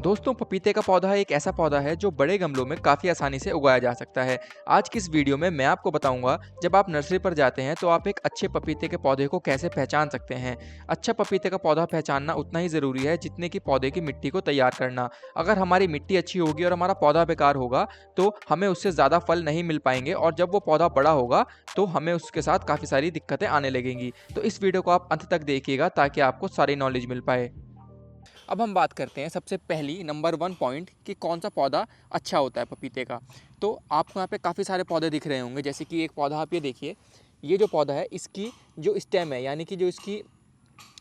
दोस्तों पपीते का पौधा एक ऐसा पौधा है जो बड़े गमलों में काफ़ी आसानी से उगाया जा सकता है। आज की इस वीडियो में मैं आपको बताऊंगा जब आप नर्सरी पर जाते हैं तो आप एक अच्छे पपीते के पौधे को कैसे पहचान सकते हैं। अच्छा पपीते का पौधा पहचानना उतना ही ज़रूरी है जितने कि पौधे की मिट्टी को तैयार करना। अगर हमारी मिट्टी अच्छी होगी और हमारा पौधा बेकार होगा तो हमें उससे ज़्यादा फल नहीं मिल पाएंगे और जब वो पौधा बड़ा होगा तो हमें उसके साथ काफ़ी सारी दिक्कतें आने लगेंगी। तो इस वीडियो को आप अंत तक देखिएगा ताकि आपको सारी नॉलेज मिल पाए। अब हम बात करते हैं सबसे पहली नंबर 1 पॉइंट कि कौन सा पौधा अच्छा होता है पपीते का। तो आपको यहाँ पे काफ़ी सारे पौधे दिख रहे होंगे, जैसे कि एक पौधा आप ये देखिए। ये जो पौधा है इसकी जो स्टेम है, यानी कि जो इसकी,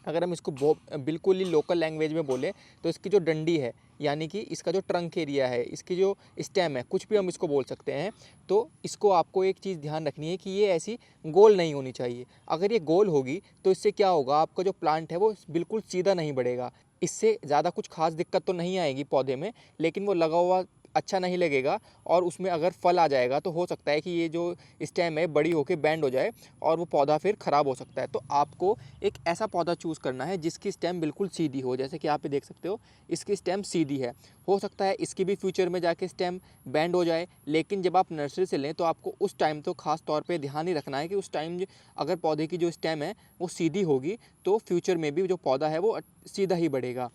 अगर हम इसको बिल्कुल ही लोकल लैंग्वेज में बोलें तो इसकी जो डंडी है, यानी कि इसका जो ट्रंक एरिया है, इसकी जो स्टेम है, कुछ भी हम इसको बोल सकते हैं। तो इसको आपको एक चीज़ ध्यान रखनी है कि ये ऐसी गोल नहीं होनी चाहिए। अगर ये गोल होगी तो इससे क्या होगा, आपका जो प्लांट है वो बिल्कुल सीधा नहीं बढ़ेगा। इससे ज़्यादा कुछ खास दिक्कत तो नहीं आएगी पौधे में, लेकिन वो लगा हुआ अच्छा नहीं लगेगा और उसमें अगर फल आ जाएगा तो हो सकता है कि ये जो स्टेम है बड़ी होकर बैंड हो जाए और वो पौधा फिर ख़राब हो सकता है। तो आपको एक ऐसा पौधा चूज़ करना है जिसकी स्टेम बिल्कुल सीधी हो, जैसे कि आप ये देख सकते हो इसकी स्टेम सीधी है। हो सकता है इसकी भी फ्यूचर में जाके स्टेम बैंड हो जाए, लेकिन जब आप नर्सरी से लें तो आपको उस टाइम तो ख़ास तौर पे ध्यान ही रखना है कि उस टाइम अगर पौधे की जो स्टेम है वो सीधी होगी तो फ्यूचर में भी जो पौधा है वो सीधा ही बढ़ेगा।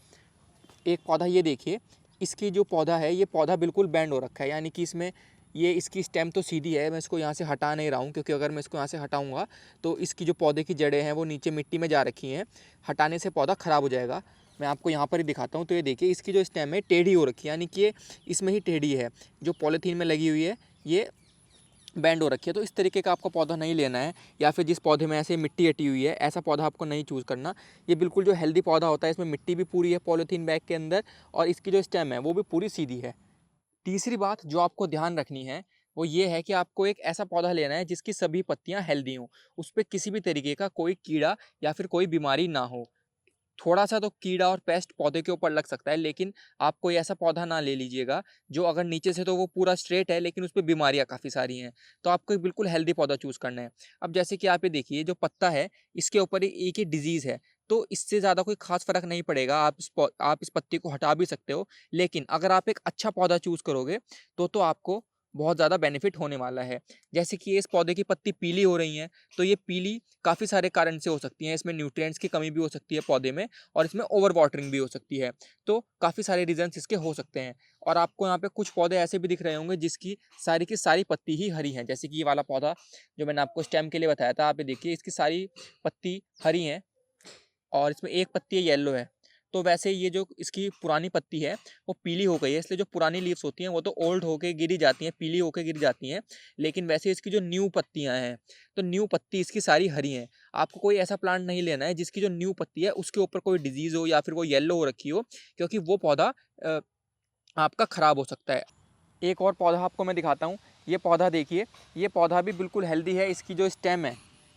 एक पौधा ये देखिए, इसकी जो पौधा है ये पौधा बिल्कुल बैंड हो रखा है, यानी कि इसमें ये इसकी स्टेम तो सीधी है। मैं इसको यहाँ से हटा नहीं रहा हूँ क्योंकि अगर मैं इसको यहाँ से हटाऊँगा तो इसकी जो पौधे की जड़ें हैं वो नीचे मिट्टी में जा रखी हैं, हटाने से पौधा ख़राब हो जाएगा। मैं आपको यहाँ पर ही दिखाता हूँ। तो ये देखिए इसकी जो स्टेम है टेढ़ी हो रखी है, यानी कि ये इसमें ही टेढ़ी है। जो पॉलीथीन में लगी हुई है ये बैंड हो रखी है। तो इस तरीके का आपको पौधा नहीं लेना है, या फिर जिस पौधे में ऐसे मिट्टी हटी हुई है ऐसा पौधा आपको नहीं चूज़ करना। ये बिल्कुल जो हेल्दी पौधा होता है, इसमें मिट्टी भी पूरी है पॉलीथीन बैग के अंदर और इसकी जो स्टेम है वो भी पूरी सीधी है। तीसरी बात जो आपको ध्यान रखनी है वो ये है कि आपको एक ऐसा पौधा लेना है जिसकी सभी पत्तियां हेल्दी हों, उस पर किसी भी तरीके का कोई कीड़ा या फिर कोई बीमारी ना हो। थोड़ा सा तो कीड़ा और पेस्ट पौधे के ऊपर लग सकता है, लेकिन आप कोई ऐसा पौधा ना ले लीजिएगा जो अगर नीचे से तो वो पूरा स्ट्रेट है लेकिन उस पर बीमारियां काफ़ी सारी हैं। तो आपको एक बिल्कुल हेल्दी पौधा चूज़ करना है। अब जैसे कि आप ये देखिए जो पत्ता है इसके ऊपर एक ही डिजीज़ है, तो इससे ज़्यादा कोई खास फर्क नहीं पड़ेगा। आप इस पत्ती को हटा भी सकते हो, लेकिन अगर आप एक अच्छा पौधा चूज़ करोगे तो आपको बहुत ज़्यादा बेनिफिट होने वाला है। जैसे कि इस पौधे की पत्ती पीली हो रही हैं, तो ये पीली काफ़ी सारे कारण से हो सकती हैं। इसमें न्यूट्रिएंट्स की कमी भी हो सकती है पौधे में और इसमें ओवर वाटरिंग भी हो सकती है। तो काफ़ी सारे रीज़न्स इसके हो सकते हैं। और आपको यहाँ पे कुछ पौधे ऐसे भी दिख रहे होंगे जिसकी सारी की सारी पत्ती ही हरी हैं, जैसे कि ये वाला पौधा जो मैंने आपको स्टेम के लिए बताया था। आप ये देखिए इसकी सारी पत्ती हरी हैं और इसमें एक पत्ती येलो है। तो वैसे ये जो इसकी पुरानी पत्ती है वो पीली हो गई है, इसलिए जो पुरानी लीव्स होती हैं वो तो ओल्ड होके गिरी जाती हैं, पीली होके गिर जाती हैं। लेकिन वैसे इसकी जो न्यू पत्तियां हैं, तो न्यू पत्ती इसकी सारी हरी हैं। आपको कोई ऐसा प्लांट नहीं लेना है जिसकी जो न्यू पत्ती है उसके ऊपर कोई डिजीज हो या फिर वो येलो हो रखी हो, क्योंकि वो पौधा अ, आपका खराब हो सकता है। एक और पौधा आपको मैं दिखाता हूँ। ये पौधा देखिए, ये पौधा भी बिल्कुल हेल्दी है। इसकी जो स्टेम है,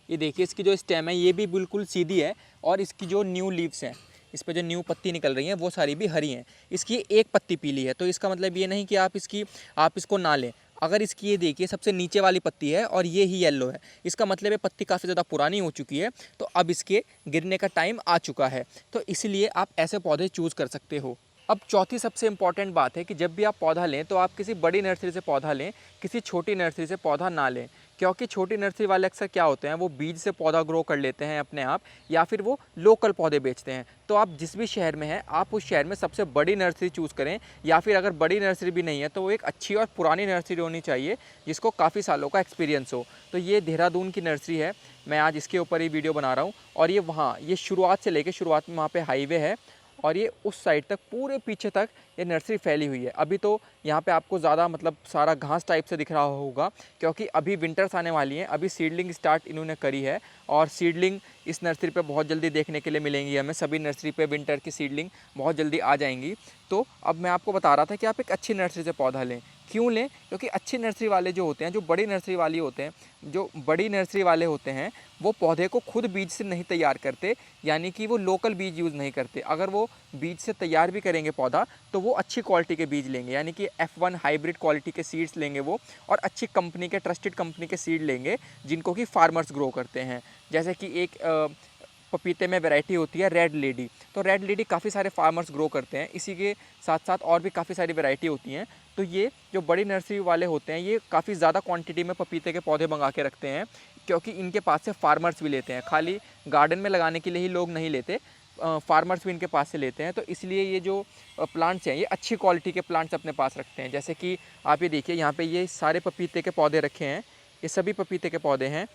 ये देखिए इसकी जो स्टेम है ये भी बिल्कुल सीधी है और इसकी जो न्यू लीव्स हैं, इस पर जो न्यू पत्ती निकल रही हैं वो सारी भी हरी हैं। इसकी एक पत्ती पीली है, तो इसका मतलब ये नहीं कि आप इसको ना लें। अगर इसकी ये देखिए सबसे नीचे वाली पत्ती है और ये ही येलो है, इसका मतलब ये पत्ती काफ़ी ज़्यादा पुरानी हो चुकी है, तो अब इसके गिरने का टाइम आ चुका है। तो इसलिए आप ऐसे पौधे चूज़ कर सकते हो। अब चौथी सबसे इम्पॉर्टेंट बात है कि जब भी आप पौधा लें तो आप किसी बड़ी नर्सरी से पौधा लें, किसी छोटी नर्सरी से पौधा ना लें। क्योंकि छोटी नर्सरी वाले अक्सर क्या होते हैं, वो बीज से पौधा ग्रो कर लेते हैं अपने आप, या फिर वो लोकल पौधे बेचते हैं। तो आप जिस भी शहर में हैं आप उस शहर में सबसे बड़ी नर्सरी चूज़ करें, या फिर अगर बड़ी नर्सरी भी नहीं है तो वो एक अच्छी और पुरानी नर्सरी होनी चाहिए जिसको काफ़ी सालों का एक्सपीरियंस हो। तो ये देहरादून की नर्सरी है, मैं आज इसके ऊपर ही वीडियो बना रहा हूँ। और ये शुरुआत से लेकर शुरुआत में वहाँ पर हाईवे है और ये उस साइड तक पूरे पीछे तक ये नर्सरी फैली हुई है। अभी तो यहाँ पे आपको ज़्यादा मतलब सारा घास टाइप से दिख रहा होगा, क्योंकि अभी विंटर्स आने वाली हैं। अभी सीडलिंग स्टार्ट इन्होंने करी है और सीडलिंग इस नर्सरी पे बहुत जल्दी देखने के लिए मिलेंगी हमें। सभी नर्सरी पे विंटर की सीडलिंग बहुत जल्दी आ जाएंगी। तो अब मैं आपको बता रहा था कि आप एक अच्छी नर्सरी से पौधा लें। क्यों लें? क्योंकि अच्छी नर्सरी वाले जो होते हैं, जो बड़ी नर्सरी वाली होते हैं, जो बड़ी नर्सरी वाले होते हैं वो पौधे को खुद बीज से नहीं तैयार करते, यानी कि वो लोकल बीज यूज़ नहीं करते। अगर वो बीज से तैयार भी करेंगे पौधा तो वो अच्छी क्वालिटी के बीज लेंगे, यानी कि F1 हाइब्रिड क्वालिटी के सीड्स लेंगे वो, और अच्छी कंपनी के, ट्रस्टेड कंपनी के सीड लेंगे जिनको कि फार्मर्स ग्रो करते हैं। जैसे कि एक पपीते में वैरायटी होती है रेड लेडी। तो रेड लेडी काफ़ी सारे फार्मर्स ग्रो करते हैं, इसी के साथ साथ और भी काफ़ी सारी वैरायटी होती हैं। तो ये जो बड़ी नर्सरी वाले होते हैं ये काफ़ी ज़्यादा क्वांटिटी में पपीते के पौधे मंगा के रखते हैं, क्योंकि इनके पास से फार्मर्स भी लेते हैं, खाली गार्डन में लगाने के लिए ही लोग नहीं लेते, फार्मर्स भी इनके पास से लेते हैं। तो इसलिए ये जो प्लांट्स हैं ये अच्छी क्वालिटी के प्लांट्स अपने पास रखते हैं। जैसे कि आप ये देखिए, यहाँ पे ये सारे पपीते के पौधे रखे हैं, ये सभी पपीते के पौधे हैं।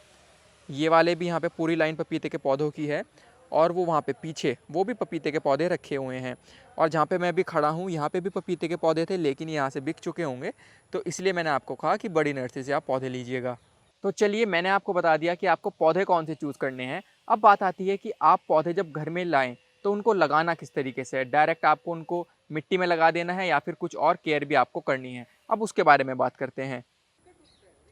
ये वाले भी यहाँ पे पूरी लाइन पपीते के पौधों की है, और वो वहाँ पे पीछे वो भी पपीते के पौधे रखे हुए हैं। और जहाँ पे मैं अभी खड़ा हूँ यहाँ पे भी पपीते के पौधे थे, लेकिन यहाँ से बिक चुके होंगे, तो इसलिए मैंने आपको कहा कि बड़ी नर्सरी से आप पौधे लीजिएगा। तो चलिए, मैंने आपको बता दिया कि आपको पौधे कौन से चूज़ करने हैं। अब बात आती है कि आप पौधे जब घर में लाएँ तो उनको लगाना किस तरीके से है। डायरेक्ट आपको उनको मिट्टी में लगा देना है या फिर कुछ और केयर भी आपको करनी है। अब उसके बारे में बात करते हैं।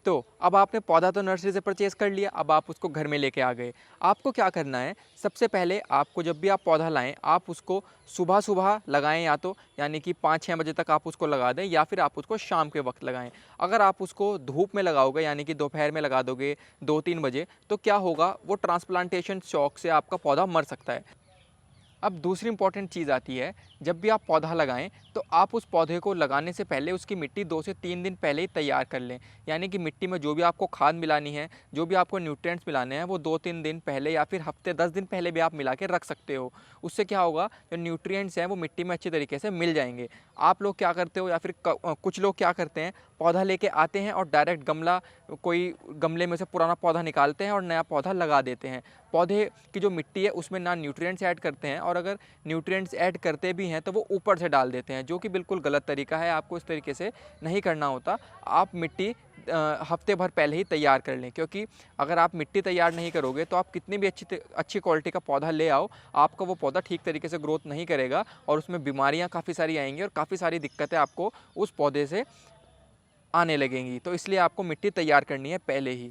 तो अब आपने पौधा तो नर्सरी से परचेज़ कर लिया, अब आप उसको घर में लेके आ गए। आपको क्या करना है, सबसे पहले आपको जब भी आप पौधा लाएँ, आप उसको सुबह-सुबह लगाएँ, या तो यानी कि 5-6 बजे तक आप उसको लगा दें, या फिर आप उसको शाम के वक़्त लगाएँ। अगर आप उसको धूप में लगाओगे, यानी कि दोपहर में लगा दोगे 2-3 बजे, तो क्या होगा, वो ट्रांसप्लांटेशन शॉक से आपका पौधा मर सकता है। अब दूसरी इंपॉर्टेंट चीज़ आती है, जब भी आप पौधा लगाएं तो आप उस पौधे को लगाने से पहले उसकी मिट्टी 2 से 3 दिन पहले ही तैयार कर लें। यानी कि मिट्टी में जो भी आपको खाद मिलानी है, जो भी आपको न्यूट्रिएंट्स मिलाने हैं, वो 2-3 दिन पहले या फिर हफ्ते 10 दिन पहले भी आप मिला के रख सकते हो। उससे क्या होगा, जो न्यूट्रिएंट्स हैं वो मिट्टी में अच्छी तरीके से मिल जाएंगे। आप लोग क्या करते हो, या फिर कुछ लोग क्या करते हैं, पौधा लेके आते हैं और डायरेक्ट कोई गमले में से पुराना पौधा निकालते हैं और नया पौधा लगा देते हैं। पौधे की जो मिट्टी है उसमें ना न्यूट्रिएंट्स ऐड करते हैं, और अगर न्यूट्रिएंट्स ऐड करते भी हैं तो वो ऊपर से डाल देते हैं, जो कि बिल्कुल गलत तरीका है। आपको इस तरीके से नहीं करना होता। आप मिट्टी हफ्ते भर पहले ही तैयार कर लें, क्योंकि अगर आप मिट्टी तैयार नहीं करोगे तो आप कितनी भी अच्छी क्वालिटी का पौधा ले आओ, आपका वो पौधा ठीक तरीके से ग्रोथ नहीं करेगा, और उसमें बीमारियां काफ़ी सारी आएंगी और काफ़ी सारी दिक्कतें आपको उस पौधे से आने लगेंगी। तो इसलिए आपको मिट्टी तैयार करनी है पहले ही।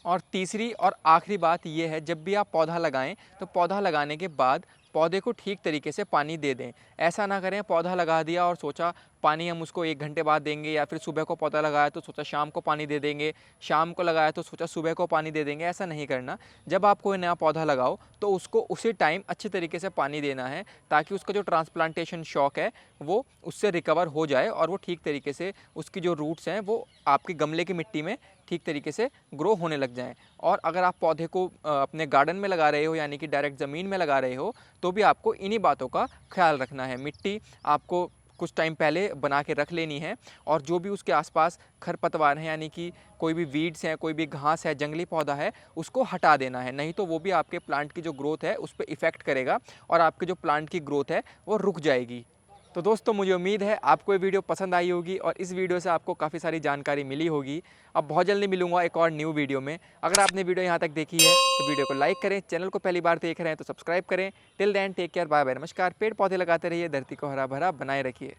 और तीसरी और आखिरी बात ये है, जब भी आप पौधा लगाएं तो पौधा लगाने के बाद पौधे को ठीक तरीके से पानी दे दें। ऐसा ना करें, पौधा लगा दिया और सोचा पानी हम उसको 1 घंटे बाद देंगे, या फिर सुबह को पौधा लगाया तो सोचा शाम को पानी दे देंगे, शाम को लगाया तो सोचा सुबह को पानी दे देंगे। ऐसा नहीं करना। जब आप कोई नया पौधा लगाओ तो उसको उसी टाइम अच्छे तरीके से पानी देना है, ताकि उसका जो ट्रांसप्लांटेशन शॉक है वो उससे रिकवर हो जाए, और वो ठीक तरीके से उसकी जो रूट्स हैं वो आपके गमले की मिट्टी में ठीक तरीके से ग्रो होने लग जाएं। और अगर आप पौधे को अपने गार्डन में लगा रहे हो, यानी कि डायरेक्ट ज़मीन में लगा रहे हो, तो भी आपको इन्हीं बातों का ख्याल रखना है। मिट्टी आपको कुछ टाइम पहले बना के रख लेनी है, और जो भी उसके आसपास खरपतवार हैं, यानी कि कोई भी वीड्स हैं, कोई भी घास है, जंगली पौधा है, उसको हटा देना है। नहीं तो वो भी आपके प्लांट की जो ग्रोथ है उस पर इफ़ेक्ट करेगा, और आपके जो प्लांट की ग्रोथ है वो रुक जाएगी। तो दोस्तों, मुझे उम्मीद है आपको ये वीडियो पसंद आई होगी, और इस वीडियो से आपको काफ़ी सारी जानकारी मिली होगी। अब बहुत जल्दी मिलूंगा एक और न्यू वीडियो में। अगर आपने वीडियो यहाँ तक देखी है तो वीडियो को लाइक करें, चैनल को पहली बार देख रहे हैं तो सब्सक्राइब करें। Till then take care, bye bye, नमस्कार। पेड़ पौधे लगाते रहिए, धरती को हरा भरा बनाए रखिए।